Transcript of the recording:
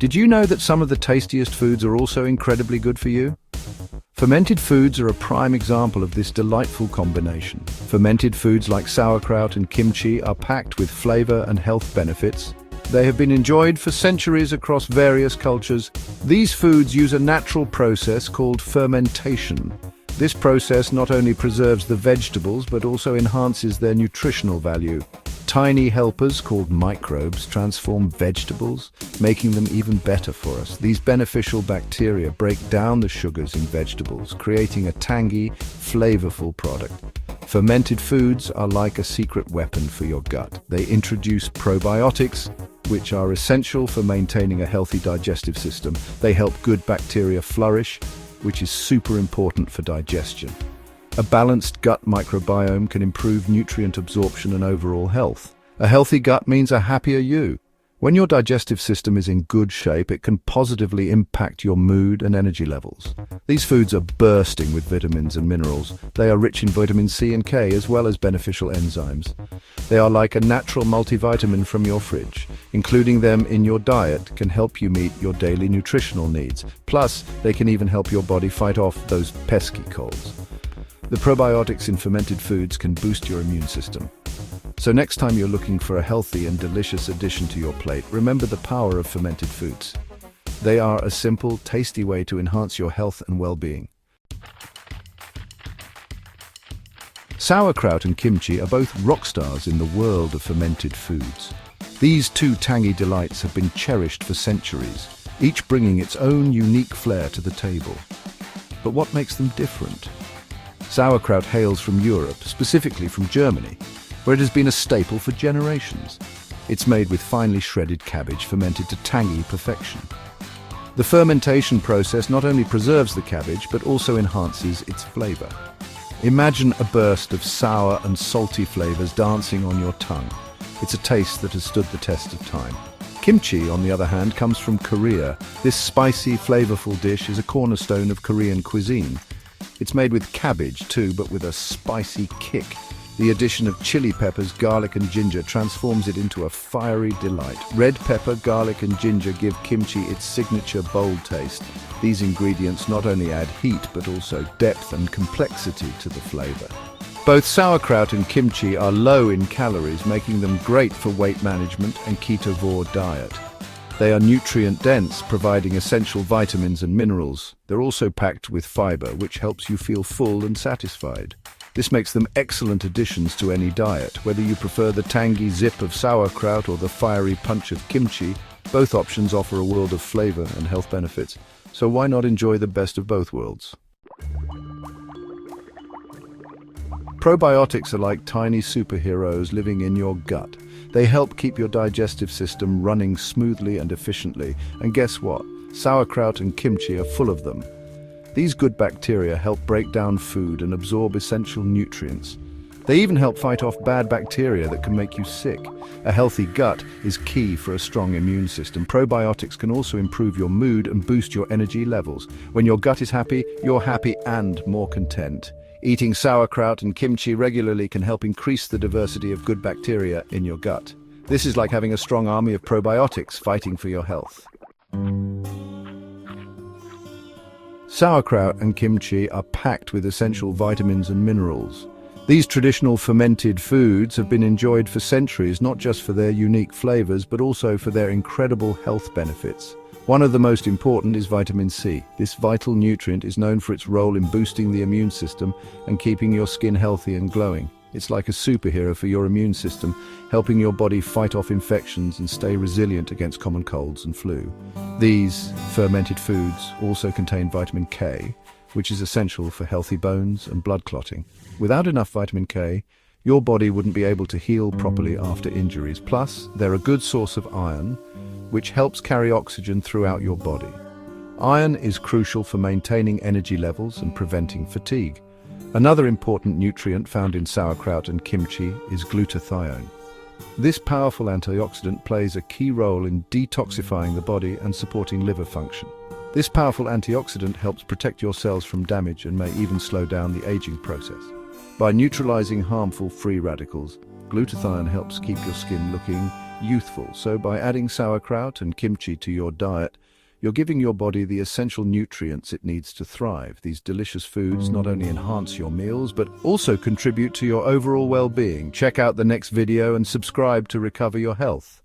Did you know that some of the tastiest foods are also incredibly good for you? Fermented foods are a prime example of this delightful combination. Fermented foods like sauerkraut and kimchi are packed with flavor and health benefits. They have been enjoyed for centuries across various cultures. These foods use a natural process called fermentation. This process not only preserves the vegetables but also enhances their nutritional value. Tiny helpers called microbes transform vegetables, making them even better for us. These beneficial bacteria break down the sugars in vegetables, creating a tangy, flavorful product. Fermented foods are like a secret weapon for your gut. They introduce probiotics, which are essential for maintaining a healthy digestive system. They help good bacteria flourish, which is super important for digestion. A balanced gut microbiome can improve nutrient absorption and overall health. A healthy gut means a happier you. When your digestive system is in good shape, it can positively impact your mood and energy levels. These foods are bursting with vitamins and minerals. They are rich in vitamin C and K, as well as beneficial enzymes. They are like a natural multivitamin from your fridge. Including them in your diet can help you meet your daily nutritional needs. Plus, they can even help your body fight off those pesky colds. The probiotics in fermented foods can boost your immune system. So next time you're looking for a healthy and delicious addition to your plate, remember the power of fermented foods. They are a simple, tasty way to enhance your health and well-being. Sauerkraut and kimchi are both rock stars in the world of fermented foods. These two tangy delights have been cherished for centuries, each bringing its own unique flair to the table. But what makes them different? Sauerkraut hails from Europe, specifically from Germany, where it has been a staple for generations. It's made with finely shredded cabbage fermented to tangy perfection. The fermentation process not only preserves the cabbage, but also enhances its flavor. Imagine a burst of sour and salty flavors dancing on your tongue. It's a taste that has stood the test of time. Kimchi, on the other hand, comes from Korea. This spicy, flavorful dish is a cornerstone of Korean cuisine. It's made with cabbage too, but with a spicy kick. The addition of chili peppers, garlic and ginger transforms it into a fiery delight. Red pepper, garlic and ginger give kimchi its signature bold taste. These ingredients not only add heat, but also depth and complexity to the flavor. Both sauerkraut and kimchi are low in calories, making them great for weight management and ketovore diet. They are nutrient-dense, providing essential vitamins and minerals. They're also packed with fiber, which helps you feel full and satisfied. This makes them excellent additions to any diet. Whether you prefer the tangy zip of sauerkraut or the fiery punch of kimchi, both options offer a world of flavor and health benefits. So why not enjoy the best of both worlds? Probiotics are like tiny superheroes living in your gut. They help keep your digestive system running smoothly and efficiently. And guess what? Sauerkraut and kimchi are full of them. These good bacteria help break down food and absorb essential nutrients. They even help fight off bad bacteria that can make you sick. A healthy gut is key for a strong immune system. Probiotics can also improve your mood and boost your energy levels. When your gut is happy, you're happy and more content. Eating sauerkraut and kimchi regularly can help increase the diversity of good bacteria in your gut. This is like having a strong army of probiotics fighting for your health. Sauerkraut and kimchi are packed with essential vitamins and minerals. These traditional fermented foods have been enjoyed for centuries, not just for their unique flavors, but also for their incredible health benefits. One of the most important is vitamin C. This vital nutrient is known for its role in boosting the immune system and keeping your skin healthy and glowing. It's like a superhero for your immune system, helping your body fight off infections and stay resilient against common colds and flu. These fermented foods also contain vitamin K, which is essential for healthy bones and blood clotting. Without enough vitamin K, your body wouldn't be able to heal properly after injuries. Plus, they're a good source of iron, which helps carry oxygen throughout your body. Iron is crucial for maintaining energy levels and preventing fatigue. Another important nutrient found in sauerkraut and kimchi is glutathione. This powerful antioxidant plays a key role in detoxifying the body and supporting liver function. This powerful antioxidant helps protect your cells from damage and may even slow down the aging process. By neutralizing harmful free radicals, glutathione helps keep your skin looking youthful. So by adding sauerkraut and kimchi to your diet, you're giving your body the essential nutrients it needs to thrive. These delicious foods not only enhance your meals, but also contribute to your overall well-being. Check out the next video and subscribe to recover your health.